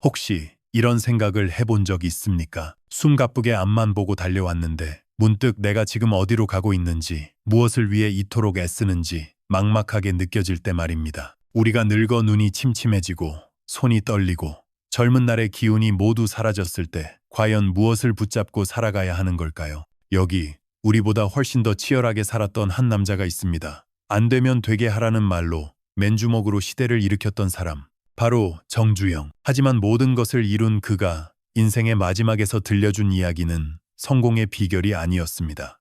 혹시 이런 생각을 해본 적 있습니까? 숨가쁘게 앞만 보고 달려왔는데 문득 내가 지금 어디로 가고 있는지, 무엇을 위해 이토록 애쓰는지 막막하게 느껴질 때 말입니다. 우리가 늙어 눈이 침침해지고 손이 떨리고 젊은 날의 기운이 모두 사라졌을 때 과연 무엇을 붙잡고 살아가야 하는 걸까요? 여기 우리보다 훨씬 더 치열하게 살았던 한 남자가 있습니다. 안 되면 되게 하라는 말로 맨주먹으로 시대를 일으켰던 사람. 바로 정주영. 하지만 모든 것을 이룬 그가 인생의 마지막에서 들려준 이야기는 성공의 비결이 아니었습니다.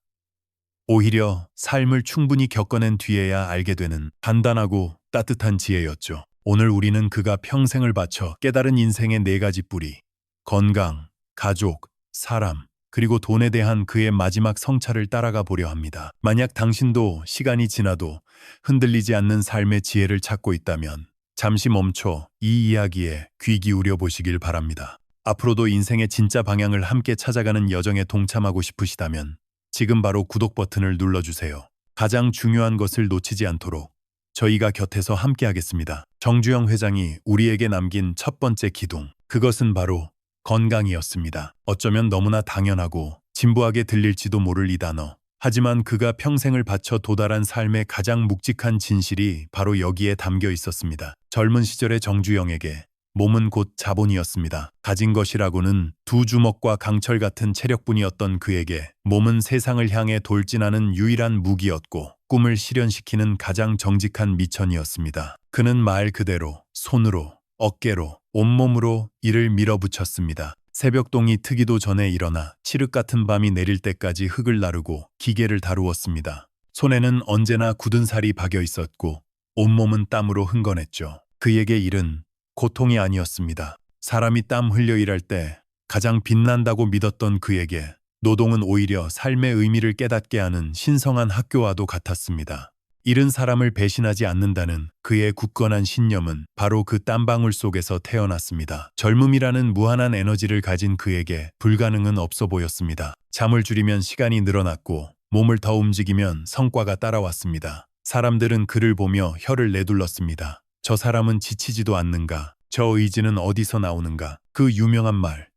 오히려 삶을 충분히 겪어낸 뒤에야 알게 되는 단단하고 따뜻한 지혜였죠. 오늘 우리는 그가 평생을 바쳐 깨달은 인생의 4가지 뿌리, 건강, 가족, 사람, 그리고 돈에 대한 그의 마지막 성찰을 따라가 보려 합니다. 만약 당신도 시간이 지나도 흔들리지 않는 삶의 지혜를 찾고 있다면 잠시 멈춰 이 이야기에 귀 기울여 보시길 바랍니다. 앞으로도 인생의 진짜 방향을 함께 찾아가는 여정에 동참하고 싶으시다면 지금 바로 구독 버튼을 눌러주세요. 가장 중요한 것을 놓치지 않도록 저희가 곁에서 함께 하겠습니다. 정주영 회장이 우리에게 남긴 첫 번째 기둥, 그것은 바로 건강이었습니다. 어쩌면 너무나 당연하고 진부하게 들릴지도 모를 이 단어. 하지만 그가 평생을 바쳐 도달한 삶의 가장 묵직한 진실이 바로 여기에 담겨 있었습니다. 젊은 시절의 정주영에게 몸은 곧 자본이었습니다. 가진 것이라고는 2주먹과 강철 같은 체력뿐이었던 그에게 몸은 세상을 향해 돌진하는 유일한 무기였고 꿈을 실현시키는 가장 정직한 미천이었습니다. 그는 말 그대로 손으로, 어깨로, 온몸으로 이를 밀어붙였습니다. 새벽동이 트기도 전에 일어나 칠흑 같은 밤이 내릴 때까지 흙을 나르고 기계를 다루었습니다. 손에는 언제나 굳은 살이 박여 있었고 온몸은 땀으로 흥건했죠. 그에게 일은 고통이 아니었습니다. 사람이 땀 흘려 일할 때 가장 빛난다고 믿었던 그에게 노동은 오히려 삶의 의미를 깨닫게 하는 신성한 학교와도 같았습니다. 일은 사람을 배신하지 않는다는 그의 굳건한 신념은 바로 그 땀방울 속에서 태어났습니다. 젊음이라는 무한한 에너지를 가진 그에게 불가능은 없어 보였습니다. 잠을 줄이면 시간이 늘어났고 몸을 더 움직이면 성과가 따라왔습니다. 사람들은 그를 보며 혀를 내둘렀습니다. 저 사람은 지치지도 않는가? 저 의지는 어디서 나오는가? 그 유명한 말,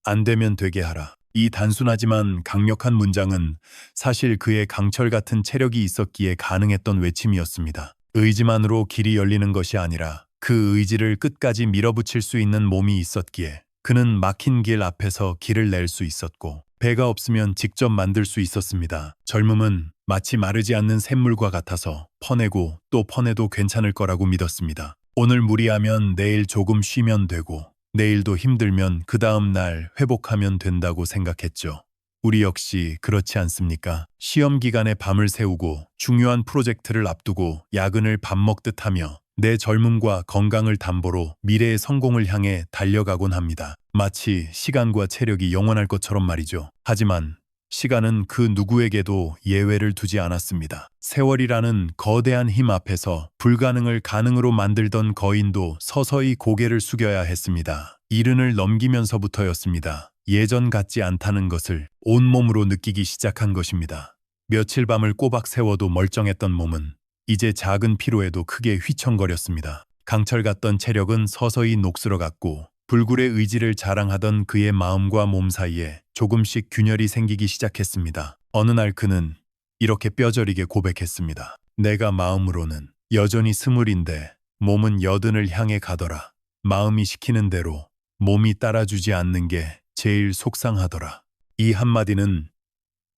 안 되면 되게 하라. 이 단순하지만 강력한 문장은 사실 그의 강철 같은 체력이 있었기에 가능했던 외침이었습니다. 의지만으로 길이 열리는 것이 아니라 그 의지를 끝까지 밀어붙일 수 있는 몸이 있었기에 그는 막힌 길 앞에서 길을 낼 수 있었고 배가 없으면 직접 만들 수 있었습니다. 젊음은 마치 마르지 않는 샘물과 같아서 퍼내고 또 퍼내도 괜찮을 거라고 믿었습니다. 오늘 무리하면 내일 조금 쉬면 되고 내일도 힘들면 그 다음 날 회복하면 된다고 생각했죠. 우리 역시 그렇지 않습니까? 시험 기간에 밤을 새우고 중요한 프로젝트를 앞두고 야근을 밥 먹듯 하며 내 젊음과 건강을 담보로 미래의 성공을 향해 달려가곤 합니다. 마치 시간과 체력이 영원할 것처럼 말이죠. 하지만 시간은 그 누구에게도 예외를 두지 않았습니다. 세월이라는 거대한 힘 앞에서 불가능을 가능으로 만들던 거인도 서서히 고개를 숙여야 했습니다. 이른을 넘기면서부터였습니다. 예전 같지 않다는 것을 온몸으로 느끼기 시작한 것입니다. 며칠 밤을 꼬박 세워도 멀쩡했던 몸은 이제 작은 피로에도 크게 휘청거렸습니다. 강철 같던 체력은 서서히 녹슬어갔고 불굴의 의지를 자랑하던 그의 마음과 몸 사이에 조금씩 균열이 생기기 시작했습니다. 어느 날 그는 이렇게 뼈저리게 고백했습니다. 내가 마음으로는 여전히 20인데 몸은 80을 향해 가더라. 마음이 시키는 대로 몸이 따라주지 않는 게 제일 속상하더라. 이 한마디는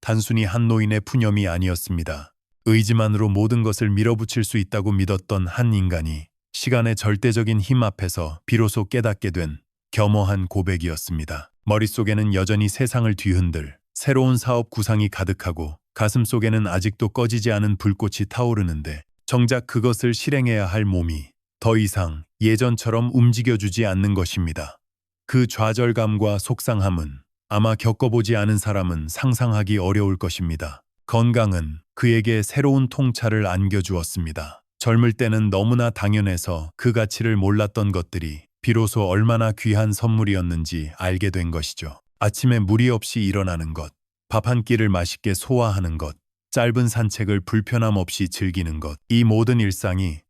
단순히 한 노인의 푸념이 아니었습니다. 의지만으로 모든 것을 밀어붙일 수 있다고 믿었던 한 인간이 시간의 절대적인 힘 앞에서 비로소 깨닫게 된 겸허한 고백이었습니다. 머릿속에는 여전히 세상을 뒤흔들 새로운 사업 구상이 가득하고 가슴속에는 아직도 꺼지지 않은 불꽃이 타오르는데 정작 그것을 실행해야 할 몸이 더 이상 예전처럼 움직여주지 않는 것입니다. 그 좌절감과 속상함은 아마 겪어보지 않은 사람은 상상하기 어려울 것입니다. 건강은 그에게 새로운 통찰을 안겨주었습니다. 젊을 때는 너무나 당연해서 그 가치를 몰랐던 것들이 비로소 얼마나 귀한 선물이었는지 알게 된 것이죠. 아침에 무리 없이 일어나는 것, 밥 한 끼를 맛있게 소화하는 것, 짧은 산책을 불편함 없이 즐기는 것, 이 모든 일상이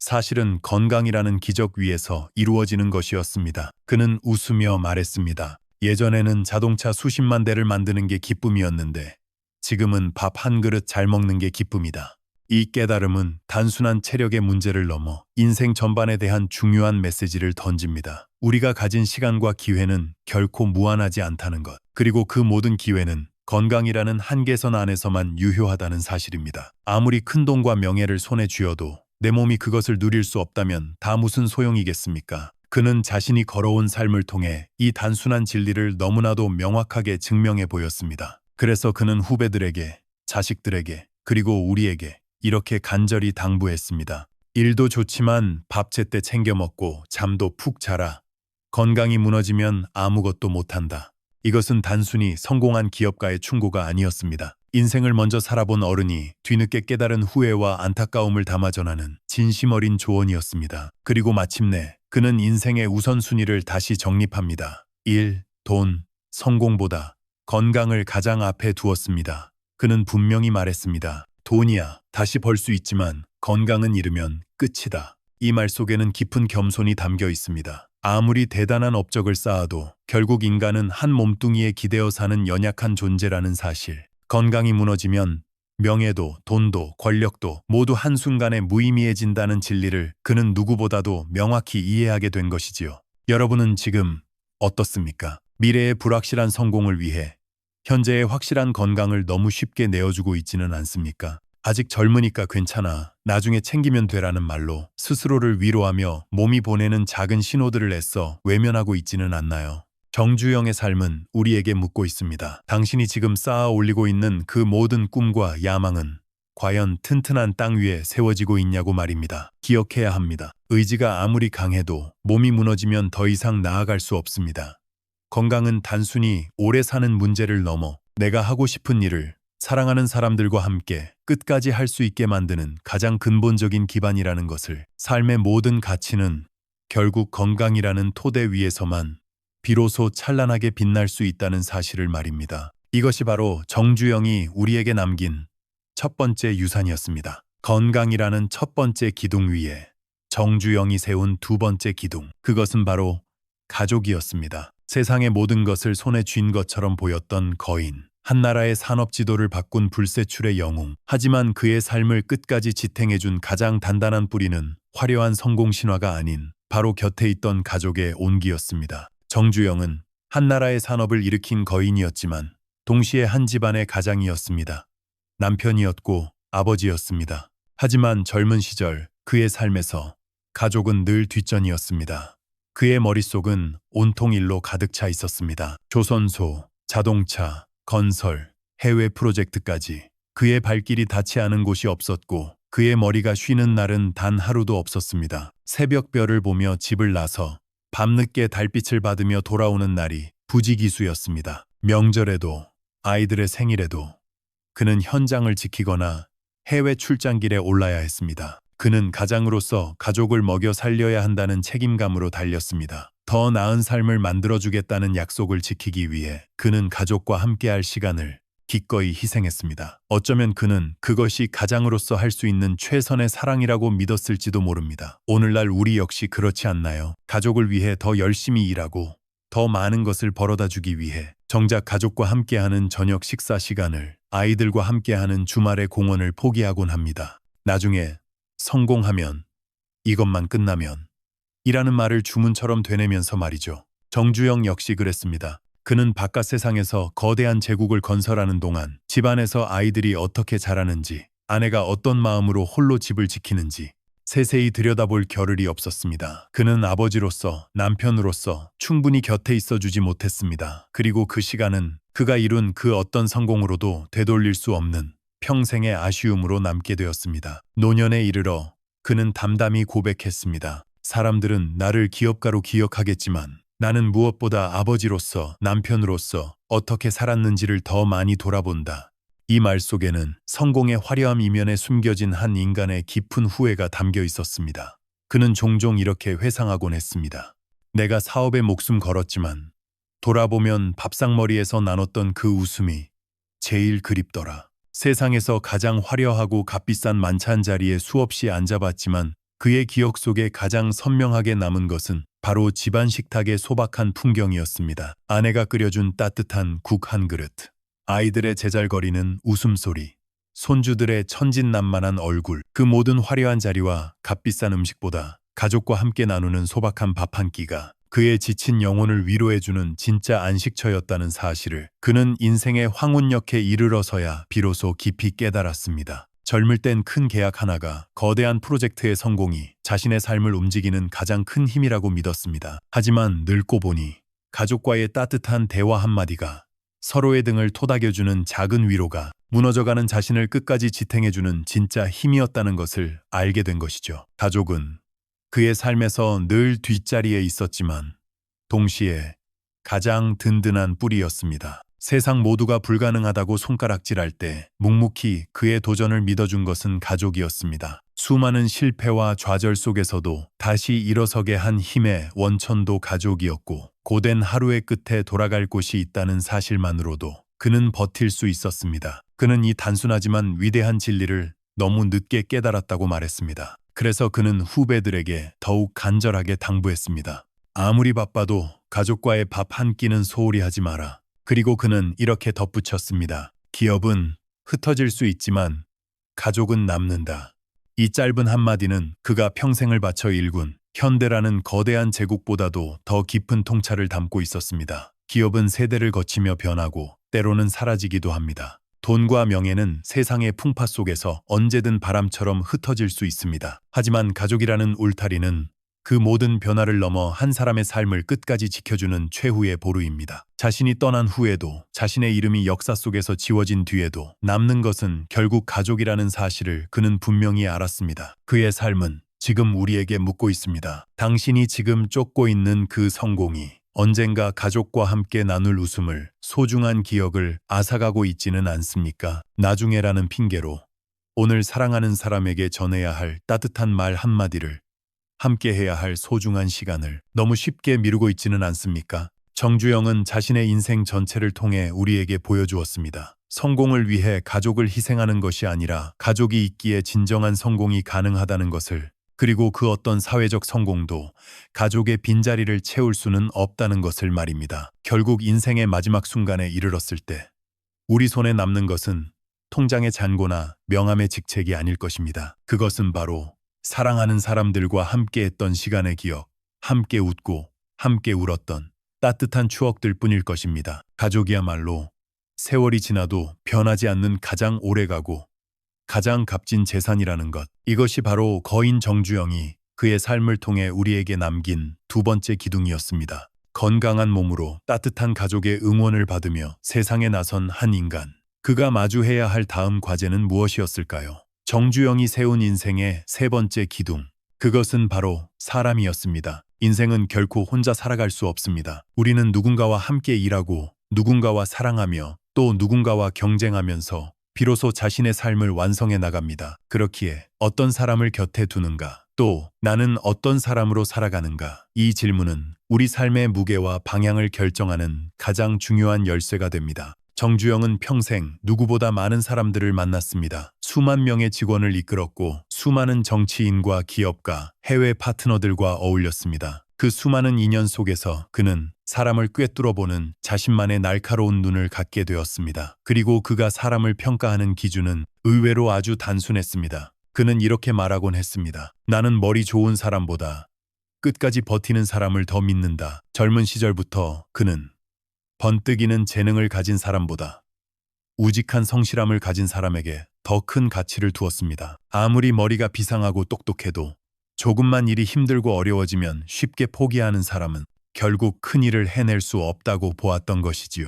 사실은 건강이라는 기적 위에서 이루어지는 것이었습니다. 그는 웃으며 말했습니다. 예전에는 자동차 수십만 대를 만드는 게 기쁨이었는데 지금은 밥 한 그릇 잘 먹는 게 기쁨이다. 이 깨달음은 단순한 체력의 문제를 넘어 인생 전반에 대한 중요한 메시지를 던집니다. 우리가 가진 시간과 기회는 결코 무한하지 않다는 것. 그리고 그 모든 기회는 건강이라는 한계선 안에서만 유효하다는 사실입니다. 아무리 큰 돈과 명예를 손에 쥐어도 내 몸이 그것을 누릴 수 없다면 다 무슨 소용이겠습니까? 그는 자신이 걸어온 삶을 통해 이 단순한 진리를 너무나도 명확하게 증명해 보였습니다. 그래서 그는 후배들에게, 자식들에게, 그리고 우리에게 이렇게 간절히 당부했습니다. 일도 좋지만 밥 제때 챙겨 먹고 잠도 푹 자라. 건강이 무너지면 아무것도 못한다. 이것은 단순히 성공한 기업가의 충고가 아니었습니다. 인생을 먼저 살아본 어른이 뒤늦게 깨달은 후회와 안타까움을 담아 전하는 진심 어린 조언이었습니다. 그리고 마침내 그는 인생의 우선순위를 다시 정립합니다. 일, 돈, 성공보다 건강을 가장 앞에 두었습니다. 그는 분명히 말했습니다. 돈이야 다시 벌 수 있지만 건강은 잃으면 끝이다. 이 말 속에는 깊은 겸손이 담겨 있습니다. 아무리 대단한 업적을 쌓아도 결국 인간은 한 몸뚱이에 기대어 사는 연약한 존재라는 사실. 건강이 무너지면 명예도, 돈도, 권력도 모두 한순간에 무의미해진다는 진리를 그는 누구보다도 명확히 이해하게 된 것이지요. 여러분은 지금 어떻습니까? 미래의 불확실한 성공을 위해 현재의 확실한 건강을 너무 쉽게 내어주고 있지는 않습니까? 아직 젊으니까 괜찮아. 나중에 챙기면 되라는 말로 스스로를 위로하며 몸이 보내는 작은 신호들을 애써 외면하고 있지는 않나요? 정주영의 삶은 우리에게 묻고 있습니다. 당신이 지금 쌓아 올리고 있는 그 모든 꿈과 야망은 과연 튼튼한 땅 위에 세워지고 있냐고 말입니다. 기억해야 합니다. 의지가 아무리 강해도 몸이 무너지면 더 이상 나아갈 수 없습니다. 건강은 단순히 오래 사는 문제를 넘어 내가 하고 싶은 일을 사랑하는 사람들과 함께 끝까지 할 수 있게 만드는 가장 근본적인 기반이라는 것을, 삶의 모든 가치는 결국 건강이라는 토대 위에서만 비로소 찬란하게 빛날 수 있다는 사실을 말입니다. 이것이 바로 정주영이 우리에게 남긴 첫 번째 유산이었습니다. 건강이라는 첫 번째 기둥 위에 정주영이 세운 두 번째 기둥, 그것은 바로 가족이었습니다. 세상의 모든 것을 손에 쥔 것처럼 보였던 거인, 한나라의 산업 지도를 바꾼 불세출의 영웅. 하지만 그의 삶을 끝까지 지탱해준 가장 단단한 뿌리는 화려한 성공 신화가 아닌 바로 곁에 있던 가족의 온기였습니다. 정주영은 한나라의 산업을 일으킨 거인이었지만 동시에 한 집안의 가장이었습니다. 남편이었고 아버지였습니다. 하지만 젊은 시절 그의 삶에서 가족은 늘 뒷전이었습니다. 그의 머릿속은 온통 일로 가득 차 있었습니다. 조선소, 자동차, 건설, 해외 프로젝트까지 그의 발길이 닿지 않은 곳이 없었고 그의 머리가 쉬는 날은 단 하루도 없었습니다. 새벽별을 보며 집을 나서 밤늦게 달빛을 받으며 돌아오는 날이 부지기수였습니다. 명절에도 아이들의 생일에도 그는 현장을 지키거나 해외 출장길에 올라야 했습니다. 그는 가장으로서 가족을 먹여 살려야 한다는 책임감으로 달렸습니다. 더 나은 삶을 만들어주겠다는 약속을 지키기 위해 그는 가족과 함께할 시간을 기꺼이 희생했습니다. 어쩌면 그는 그것이 가장으로서 할 수 있는 최선의 사랑이라고 믿었을지도 모릅니다. 오늘날 우리 역시 그렇지 않나요? 가족을 위해 더 열심히 일하고 더 많은 것을 벌어다 주기 위해 정작 가족과 함께하는 저녁 식사 시간을, 아이들과 함께하는 주말의 공원을 포기하곤 합니다. 나중에 성공하면, 이것만 끝나면 이라는 말을 주문처럼 되뇌면서 말이죠. 정주영 역시 그랬습니다. 그는 바깥 세상에서 거대한 제국을 건설하는 동안 집안에서 아이들이 어떻게 자라는지, 아내가 어떤 마음으로 홀로 집을 지키는지 세세히 들여다볼 겨를이 없었습니다. 그는 아버지로서, 남편으로서 충분히 곁에 있어주지 못했습니다. 그리고 그 시간은 그가 이룬 그 어떤 성공으로도 되돌릴 수 없는 평생의 아쉬움으로 남게 되었습니다. 노년에 이르러 그는 담담히 고백했습니다. 사람들은 나를 기업가로 기억하겠지만 나는 무엇보다 아버지로서, 남편으로서 어떻게 살았는지를 더 많이 돌아본다. 이 말 속에는 성공의 화려함 이면에 숨겨진 한 인간의 깊은 후회가 담겨 있었습니다. 그는 종종 이렇게 회상하곤 했습니다. 내가 사업에 목숨 걸었지만 돌아보면 밥상머리에서 나눴던 그 웃음이 제일 그립더라. 세상에서 가장 화려하고 값비싼 만찬 자리에 수없이 앉아봤지만 그의 기억 속에 가장 선명하게 남은 것은 바로 집안 식탁의 소박한 풍경이었습니다. 아내가 끓여준 따뜻한 국 한 그릇, 아이들의 제잘거리는 웃음소리, 손주들의 천진난만한 얼굴, 그 모든 화려한 자리와 값비싼 음식보다 가족과 함께 나누는 소박한 밥 한 끼가 그의 지친 영혼을 위로해주는 진짜 안식처였다는 사실을 그는 인생의 황혼역에 이르러서야 비로소 깊이 깨달았습니다. 젊을 땐 큰 계약 하나가 거대한 프로젝트의 성공이 자신의 삶을 움직이는 가장 큰 힘이라고 믿었습니다. 하지만 늙고 보니 가족과의 따뜻한 대화 한마디가, 서로의 등을 토닥여주는 작은 위로가 무너져가는 자신을 끝까지 지탱해주는 진짜 힘이었다는 것을 알게 된 것이죠. 가족은 그의 삶에서 늘 뒷자리에 있었지만 동시에 가장 든든한 뿌리였습니다. 세상 모두가 불가능하다고 손가락질할 때 묵묵히 그의 도전을 믿어준 것은 가족이었습니다. 수많은 실패와 좌절 속에서도 다시 일어서게 한 힘의 원천도 가족이었고, 고된 하루의 끝에 돌아갈 곳이 있다는 사실만으로도 그는 버틸 수 있었습니다. 그는 이 단순하지만 위대한 진리를 너무 늦게 깨달았다고 말했습니다. 그래서 그는 후배들에게 더욱 간절하게 당부했습니다. 아무리 바빠도 가족과의 밥 한 끼는 소홀히 하지 마라. 그리고 그는 이렇게 덧붙였습니다. 기업은 흩어질 수 있지만 가족은 남는다. 이 짧은 한마디는 그가 평생을 바쳐 일군 현대라는 거대한 제국보다도 더 깊은 통찰을 담고 있었습니다. 기업은 세대를 거치며 변하고 때로는 사라지기도 합니다. 돈과 명예는 세상의 풍파 속에서 언제든 바람처럼 흩어질 수 있습니다. 하지만 가족이라는 울타리는 그 모든 변화를 넘어 한 사람의 삶을 끝까지 지켜주는 최후의 보루입니다. 자신이 떠난 후에도, 자신의 이름이 역사 속에서 지워진 뒤에도 남는 것은 결국 가족이라는 사실을 그는 분명히 알았습니다. 그의 삶은 지금 우리에게 묻고 있습니다. 당신이 지금 쫓고 있는 그 성공이 언젠가 가족과 함께 나눌 웃음을, 소중한 기억을 앗아가고 있지는 않습니까? 나중에라는 핑계로 오늘 사랑하는 사람에게 전해야 할 따뜻한 말 한마디를, 함께 해야 할 소중한 시간을 너무 쉽게 미루고 있지는 않습니까? 정주영은 자신의 인생 전체를 통해 우리에게 보여주었습니다. 성공을 위해 가족을 희생하는 것이 아니라 가족이 있기에 진정한 성공이 가능하다는 것을, 그리고 그 어떤 사회적 성공도 가족의 빈자리를 채울 수는 없다는 것을 말입니다. 결국 인생의 마지막 순간에 이르렀을 때 우리 손에 남는 것은 통장의 잔고나 명함의 직책이 아닐 것입니다. 그것은 바로 사랑하는 사람들과 함께했던 시간의 기억, 함께 웃고 함께 울었던 따뜻한 추억들 뿐일 것입니다. 가족이야말로 세월이 지나도 변하지 않는 가장 오래가고 가장 값진 재산이라는 것. 이것이 바로 거인 정주영이 그의 삶을 통해 우리에게 남긴 두 번째 기둥이었습니다. 건강한 몸으로 따뜻한 가족의 응원을 받으며 세상에 나선 한 인간. 그가 마주해야 할 다음 과제는 무엇이었을까요? 정주영이 세운 인생의 세 번째 기둥. 그것은 바로 사람이었습니다. 인생은 결코 혼자 살아갈 수 없습니다. 우리는 누군가와 함께 일하고, 누군가와 사랑하며, 또 누군가와 경쟁하면서 비로소 자신의 삶을 완성해 나갑니다. 그렇기에 어떤 사람을 곁에 두는가, 또 나는 어떤 사람으로 살아가는가, 이 질문은 우리 삶의 무게와 방향을 결정하는 가장 중요한 열쇠가 됩니다. 정주영은 평생 누구보다 많은 사람들을 만났습니다. 수만 명의 직원을 이끌었고 수많은 정치인과 기업가, 해외 파트너들과 어울렸습니다. 그 수많은 인연 속에서 그는 사람을 꿰뚫어보는 자신만의 날카로운 눈을 갖게 되었습니다. 그리고 그가 사람을 평가하는 기준은 의외로 아주 단순했습니다. 그는 이렇게 말하곤 했습니다. 나는 머리 좋은 사람보다 끝까지 버티는 사람을 더 믿는다. 젊은 시절부터 그는 번뜩이는 재능을 가진 사람보다 우직한 성실함을 가진 사람에게 더 큰 가치를 두었습니다. 아무리 머리가 비상하고 똑똑해도 조금만 일이 힘들고 어려워지면 쉽게 포기하는 사람은 결국 큰 일을 해낼 수 없다고 보았던 것이지요.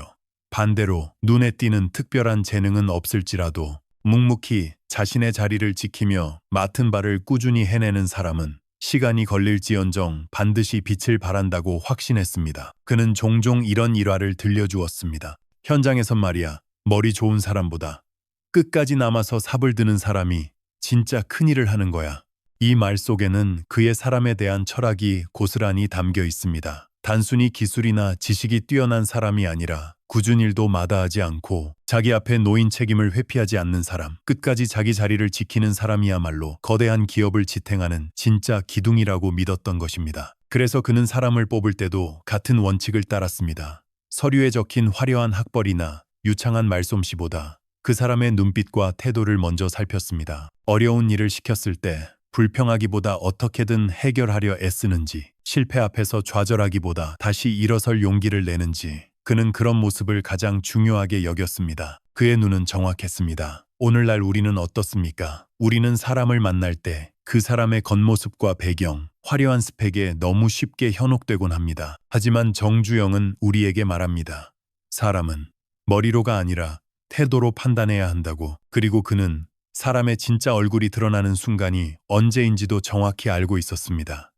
반대로 눈에 띄는 특별한 재능은 없을지라도 묵묵히 자신의 자리를 지키며 맡은 바를 꾸준히 해내는 사람은 시간이 걸릴지언정 반드시 빛을 발한다고 확신했습니다. 그는 종종 이런 일화를 들려주었습니다. 현장에선 말이야, 머리 좋은 사람보다 끝까지 남아서 삽을 드는 사람이 진짜 큰일을 하는 거야. 이 말 속에는 그의 사람에 대한 철학이 고스란히 담겨 있습니다. 단순히 기술이나 지식이 뛰어난 사람이 아니라 굳은 일도 마다하지 않고 자기 앞에 놓인 책임을 회피하지 않는 사람, 끝까지 자기 자리를 지키는 사람이야말로 거대한 기업을 지탱하는 진짜 기둥이라고 믿었던 것입니다. 그래서 그는 사람을 뽑을 때도 같은 원칙을 따랐습니다. 서류에 적힌 화려한 학벌이나 유창한 말솜씨보다 그 사람의 눈빛과 태도를 먼저 살폈습니다. 어려운 일을 시켰을 때 불평하기보다 어떻게든 해결하려 애쓰는지, 실패 앞에서 좌절하기보다 다시 일어설 용기를 내는지, 그는 그런 모습을 가장 중요하게 여겼습니다. 그의 눈은 정확했습니다. 오늘날 우리는 어떻습니까? 우리는 사람을 만날 때 그 사람의 겉모습과 배경, 화려한 스펙에 너무 쉽게 현혹되곤 합니다. 하지만 정주영은 우리에게 말합니다. 사람은 머리로가 아니라 태도로 판단해야 한다고. 그리고 그는 사람의 진짜 얼굴이 드러나는 순간이 언제인지도 정확히 알고 있었습니다.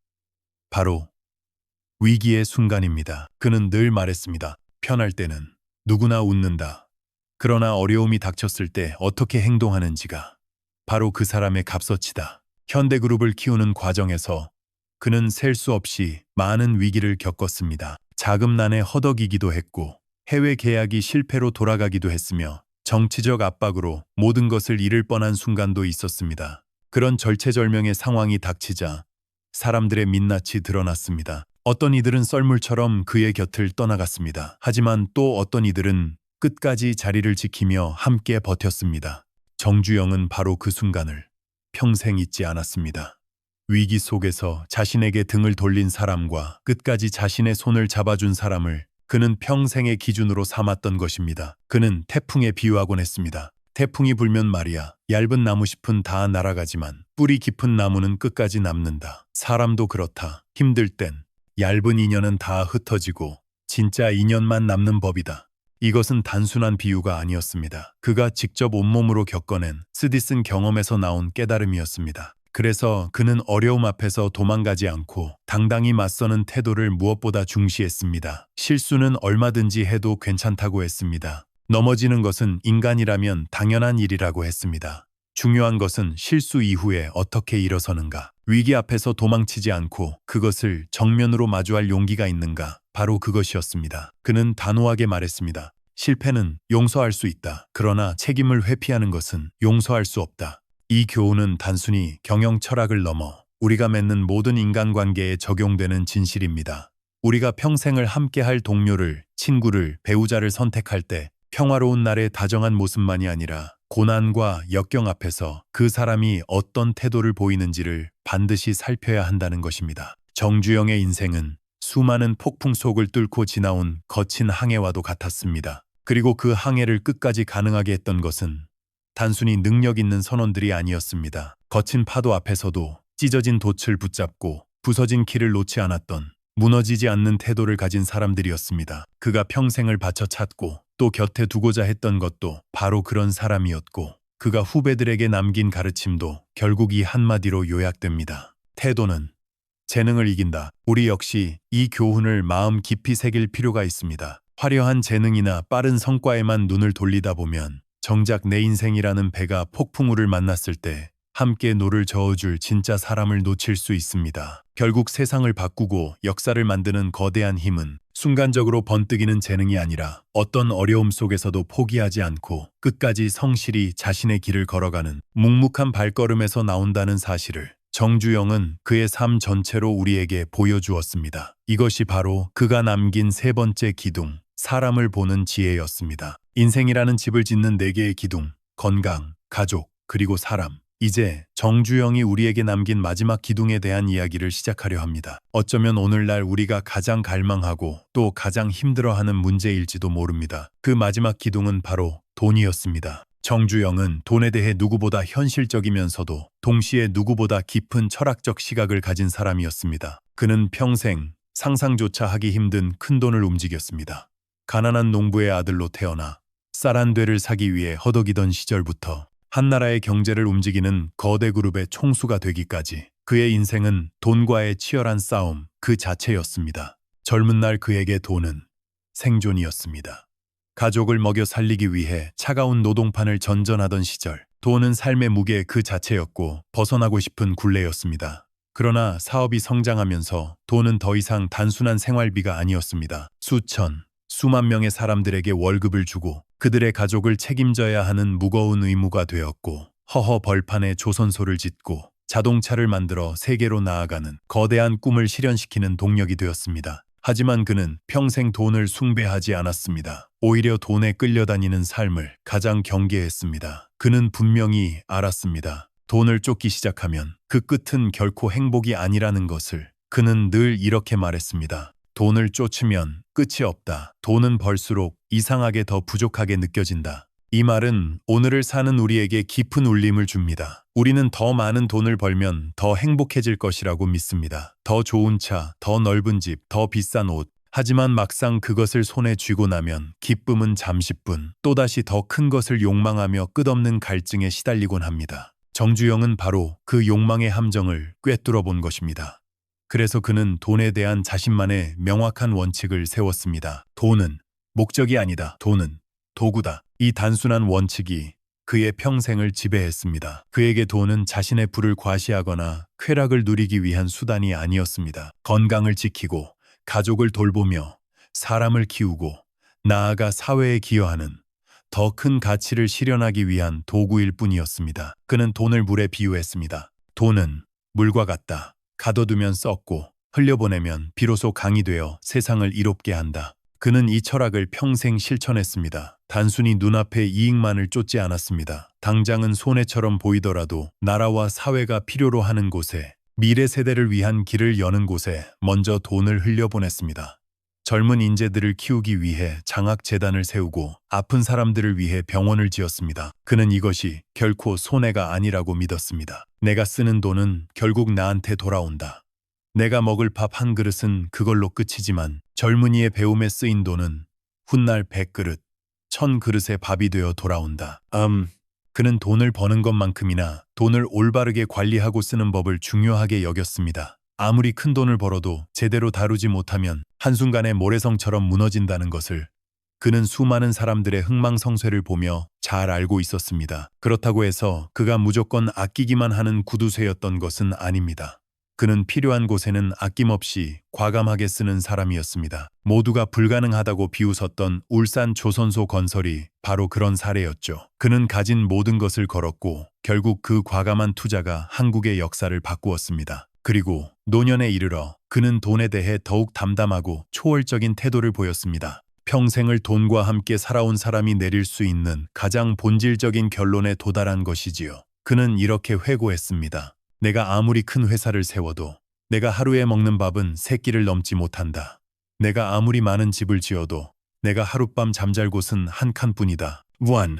바로 위기의 순간입니다. 그는 늘 말했습니다. 편할 때는 누구나 웃는다. 그러나 어려움이 닥쳤을 때 어떻게 행동하는지가 바로 그 사람의 값어치다. 현대그룹을 키우는 과정에서 그는 셀 수 없이 많은 위기를 겪었습니다. 자금난에 허덕이기도 했고 해외 계약이 실패로 돌아가기도 했으며 정치적 압박으로 모든 것을 잃을 뻔한 순간도 있었습니다. 그런 절체절명의 상황이 닥치자 사람들의 민낯이 드러났습니다. 어떤 이들은 썰물처럼 그의 곁을 떠나갔습니다. 하지만 또 어떤 이들은 끝까지 자리를 지키며 함께 버텼습니다. 정주영은 바로 그 순간을 평생 잊지 않았습니다. 위기 속에서 자신에게 등을 돌린 사람과 끝까지 자신의 손을 잡아준 사람을 그는 평생의 기준으로 삼았던 것입니다. 그는 태풍에 비유하곤 했습니다. 태풍이 불면 말이야, 얇은 나무잎은 다 날아가지만 뿌리 깊은 나무는 끝까지 남는다. 사람도 그렇다. 힘들 땐 얇은 인연은 다 흩어지고 진짜 인연만 남는 법이다. 이것은 단순한 비유가 아니었습니다. 그가 직접 온몸으로 겪어낸 쓰디쓴 경험에서 나온 깨달음이었습니다. 그래서 그는 어려움 앞에서 도망가지 않고 당당히 맞서는 태도를 무엇보다 중시했습니다. 실수는 얼마든지 해도 괜찮다고 했습니다. 넘어지는 것은 인간이라면 당연한 일이라고 했습니다. 중요한 것은 실수 이후에 어떻게 일어서는가. 위기 앞에서 도망치지 않고 그것을 정면으로 마주할 용기가 있는가. 바로 그것이었습니다. 그는 단호하게 말했습니다. 실패는 용서할 수 있다. 그러나 책임을 회피하는 것은 용서할 수 없다. 이 교훈은 단순히 경영 철학을 넘어 우리가 맺는 모든 인간관계에 적용되는 진실입니다. 우리가 평생을 함께할 동료를, 친구를, 배우자를 선택할 때 평화로운 날의 다정한 모습만이 아니라 고난과 역경 앞에서 그 사람이 어떤 태도를 보이는지를 반드시 살펴야 한다는 것입니다. 정주영의 인생은 수많은 폭풍 속을 뚫고 지나온 거친 항해와도 같았습니다. 그리고 그 항해를 끝까지 가능하게 했던 것은 단순히 능력 있는 선원들이 아니었습니다. 거친 파도 앞에서도 찢어진 돛을 붙잡고 부서진 길을 놓지 않았던 무너지지 않는 태도를 가진 사람들이었습니다. 그가 평생을 바쳐 찾고 또 곁에 두고자 했던 것도 바로 그런 사람이었고 그가 후배들에게 남긴 가르침도 결국 이 한마디로 요약됩니다. 태도는 재능을 이긴다. 우리 역시 이 교훈을 마음 깊이 새길 필요가 있습니다. 화려한 재능이나 빠른 성과에만 눈을 돌리다 보면 정작 내 인생이라는 배가 폭풍우를 만났을 때 함께 노를 저어줄 진짜 사람을 놓칠 수 있습니다. 결국 세상을 바꾸고 역사를 만드는 거대한 힘은 순간적으로 번뜩이는 재능이 아니라 어떤 어려움 속에서도 포기하지 않고 끝까지 성실히 자신의 길을 걸어가는 묵묵한 발걸음에서 나온다는 사실을 정주영은 그의 삶 전체로 우리에게 보여주었습니다. 이것이 바로 그가 남긴 세 번째 기둥, 사람을 보는 지혜였습니다. 인생이라는 집을 짓는 네 개의 기둥, 건강, 가족, 그리고 사람. 이제 정주영이 우리에게 남긴 마지막 기둥에 대한 이야기를 시작하려 합니다. 어쩌면 오늘날 우리가 가장 갈망하고 또 가장 힘들어하는 문제일지도 모릅니다. 그 마지막 기둥은 바로 돈이었습니다. 정주영은 돈에 대해 누구보다 현실적이면서도 동시에 누구보다 깊은 철학적 시각을 가진 사람이었습니다. 그는 평생 상상조차 하기 힘든 큰돈을 움직였습니다. 가난한 농부의 아들로 태어나 쌀 한 되를 사기 위해 허덕이던 시절부터 한 나라의 경제를 움직이는 거대 그룹의 총수가 되기까지 그의 인생은 돈과의 치열한 싸움 그 자체였습니다. 젊은 날 그에게 돈은 생존이었습니다. 가족을 먹여 살리기 위해 차가운 노동판을 전전하던 시절, 돈은 삶의 무게 그 자체였고 벗어나고 싶은 굴레였습니다. 그러나 사업이 성장하면서 돈은 더 이상 단순한 생활비가 아니었습니다. 수만 명의 사람들에게 월급을 주고 그들의 가족을 책임져야 하는 무거운 의무가 되었고, 허허 벌판에 조선소를 짓고 자동차를 만들어 세계로 나아가는 거대한 꿈을 실현시키는 동력이 되었습니다. 하지만 그는 평생 돈을 숭배하지 않았습니다. 오히려 돈에 끌려다니는 삶을 가장 경계했습니다. 그는 분명히 알았습니다. 돈을 쫓기 시작하면 그 끝은 결코 행복이 아니라는 것을. 그는 늘 이렇게 말했습니다. 돈을 쫓으면 끝이 없다. 돈은 벌수록 이상하게 더 부족하게 느껴진다. 이 말은 오늘을 사는 우리에게 깊은 울림을 줍니다. 우리는 더 많은 돈을 벌면 더 행복해질 것이라고 믿습니다. 더 좋은 차, 더 넓은 집, 더 비싼 옷. 하지만 막상 그것을 손에 쥐고 나면 기쁨은 잠시뿐, 또다시 더 큰 것을 욕망하며 끝없는 갈증에 시달리곤 합니다. 정주영은 바로 그 욕망의 함정을 꿰뚫어 본 것입니다. 그래서 그는 돈에 대한 자신만의 명확한 원칙을 세웠습니다. 돈은 목적이 아니다. 돈은 도구다. 이 단순한 원칙이 그의 평생을 지배했습니다. 그에게 돈은 자신의 부를 과시하거나 쾌락을 누리기 위한 수단이 아니었습니다. 건강을 지키고 가족을 돌보며 사람을 키우고 나아가 사회에 기여하는 더 큰 가치를 실현하기 위한 도구일 뿐이었습니다. 그는 돈을 물에 비유했습니다. 돈은 물과 같다. 가둬두면 썩고 흘려보내면 비로소 강이 되어 세상을 이롭게 한다. 그는 이 철학을 평생 실천했습니다. 단순히 눈앞의 이익만을 쫓지 않았습니다. 당장은 손해처럼 보이더라도 나라와 사회가 필요로 하는 곳에, 미래 세대를 위한 길을 여는 곳에 먼저 돈을 흘려보냈습니다. 젊은 인재들을 키우기 위해 장학재단을 세우고 아픈 사람들을 위해 병원을 지었습니다. 그는 이것이 결코 손해가 아니라고 믿었습니다. 내가 쓰는 돈은 결국 나한테 돌아온다. 내가 먹을 밥 한 그릇은 그걸로 끝이지만 젊은이의 배움에 쓰인 돈은 훗날 100그릇, 1000그릇의 밥이 되어 돌아온다. 그는 돈을 버는 것만큼이나 돈을 올바르게 관리하고 쓰는 법을 중요하게 여겼습니다. 아무리 큰 돈을 벌어도 제대로 다루지 못하면 한순간에 모래성처럼 무너진다는 것을 그는 수많은 사람들의 흥망성쇠를 보며 잘 알고 있었습니다. 그렇다고 해서 그가 무조건 아끼기만 하는 구두쇠였던 것은 아닙니다. 그는 필요한 곳에는 아낌없이 과감하게 쓰는 사람이었습니다. 모두가 불가능하다고 비웃었던 울산 조선소 건설이 바로 그런 사례였죠. 그는 가진 모든 것을 걸었고 결국 그 과감한 투자가 한국의 역사를 바꾸었습니다. 그리고 노년에 이르러 그는 돈에 대해 더욱 담담하고 초월적인 태도를 보였습니다. 평생을 돈과 함께 살아온 사람이 내릴 수 있는 가장 본질적인 결론에 도달한 것이지요. 그는 이렇게 회고했습니다. 내가 아무리 큰 회사를 세워도 내가 하루에 먹는 밥은 3끼를 넘지 못한다. 내가 아무리 많은 집을 지어도 내가 하룻밤 잠잘 곳은 한 칸뿐이다. 무한.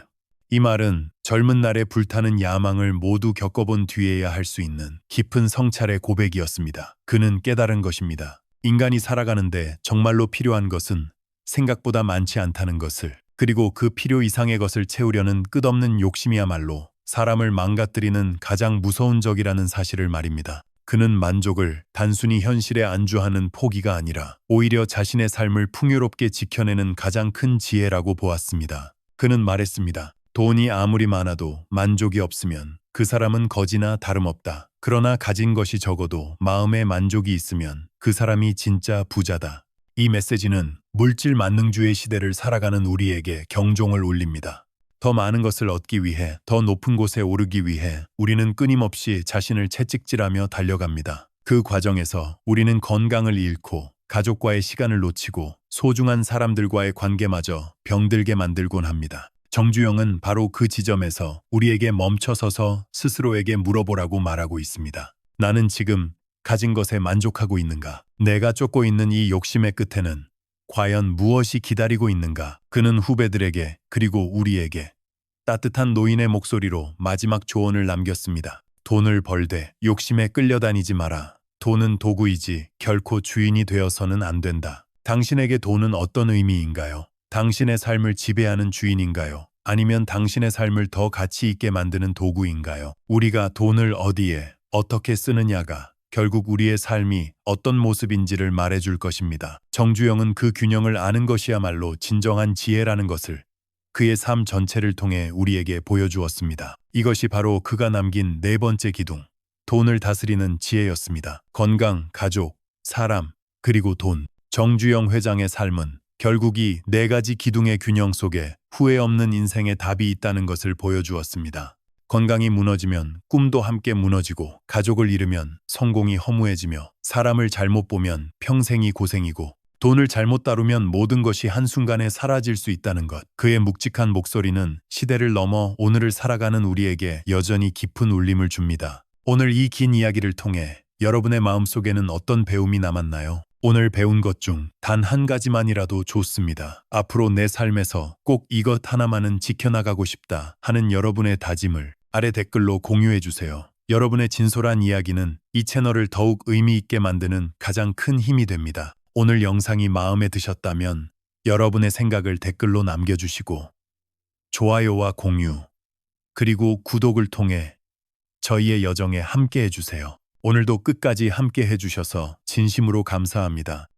이 말은 젊은 날에 불타는 야망을 모두 겪어본 뒤에야 할 수 있는 깊은 성찰의 고백이었습니다. 그는 깨달은 것입니다. 인간이 살아가는데 정말로 필요한 것은 생각보다 많지 않다는 것을, 그리고 그 필요 이상의 것을 채우려는 끝없는 욕심이야말로 사람을 망가뜨리는 가장 무서운 적이라는 사실을 말입니다. 그는 만족을 단순히 현실에 안주하는 포기가 아니라 오히려 자신의 삶을 풍요롭게 지켜내는 가장 큰 지혜라고 보았습니다. 그는 말했습니다. 돈이 아무리 많아도 만족이 없으면 그 사람은 거지나 다름없다. 그러나 가진 것이 적어도 마음의 만족이 있으면 그 사람이 진짜 부자다. 이 메시지는 물질 만능주의 시대를 살아가는 우리에게 경종을 울립니다. 더 많은 것을 얻기 위해, 더 높은 곳에 오르기 위해 우리는 끊임없이 자신을 채찍질하며 달려갑니다. 그 과정에서 우리는 건강을 잃고 가족과의 시간을 놓치고 소중한 사람들과의 관계마저 병들게 만들곤 합니다. 정주영은 바로 그 지점에서 우리에게 멈춰서서 스스로에게 물어보라고 말하고 있습니다. 나는 지금 가진 것에 만족하고 있는가? 내가 쫓고 있는 이 욕심의 끝에는 과연 무엇이 기다리고 있는가? 그는 후배들에게, 그리고 우리에게 따뜻한 노인의 목소리로 마지막 조언을 남겼습니다. 돈을 벌되 욕심에 끌려다니지 마라. 돈은 도구이지 결코 주인이 되어서는 안 된다. 당신에게 돈은 어떤 의미인가요? 당신의 삶을 지배하는 주인인가요? 아니면 당신의 삶을 더 가치 있게 만드는 도구인가요? 우리가 돈을 어디에, 어떻게 쓰느냐가 결국 우리의 삶이 어떤 모습인지를 말해줄 것입니다. 정주영은 그 균형을 아는 것이야말로 진정한 지혜라는 것을 그의 삶 전체를 통해 우리에게 보여주었습니다. 이것이 바로 그가 남긴 네 번째 기둥, 돈을 다스리는 지혜였습니다. 건강, 가족, 사람, 그리고 돈. 정주영 회장의 삶은 결국 이 네 가지 기둥의 균형 속에 후회 없는 인생의 답이 있다는 것을 보여주었습니다. 건강이 무너지면 꿈도 함께 무너지고, 가족을 잃으면 성공이 허무해지며, 사람을 잘못 보면 평생이 고생이고, 돈을 잘못 다루면 모든 것이 한순간에 사라질 수 있다는 것. 그의 묵직한 목소리는 시대를 넘어 오늘을 살아가는 우리에게 여전히 깊은 울림을 줍니다. 오늘 이 긴 이야기를 통해 여러분의 마음속에는 어떤 배움이 남았나요? 오늘 배운 것 중 단 한 가지만이라도 좋습니다. 앞으로 내 삶에서 꼭 이것 하나만은 지켜나가고 싶다 하는 여러분의 다짐을 아래 댓글로 공유해 주세요. 여러분의 진솔한 이야기는 이 채널을 더욱 의미 있게 만드는 가장 큰 힘이 됩니다. 오늘 영상이 마음에 드셨다면 여러분의 생각을 댓글로 남겨주시고, 좋아요와 공유, 그리고 구독을 통해 저희의 여정에 함께 해주세요. 오늘도 끝까지 함께 해주셔서 진심으로 감사합니다.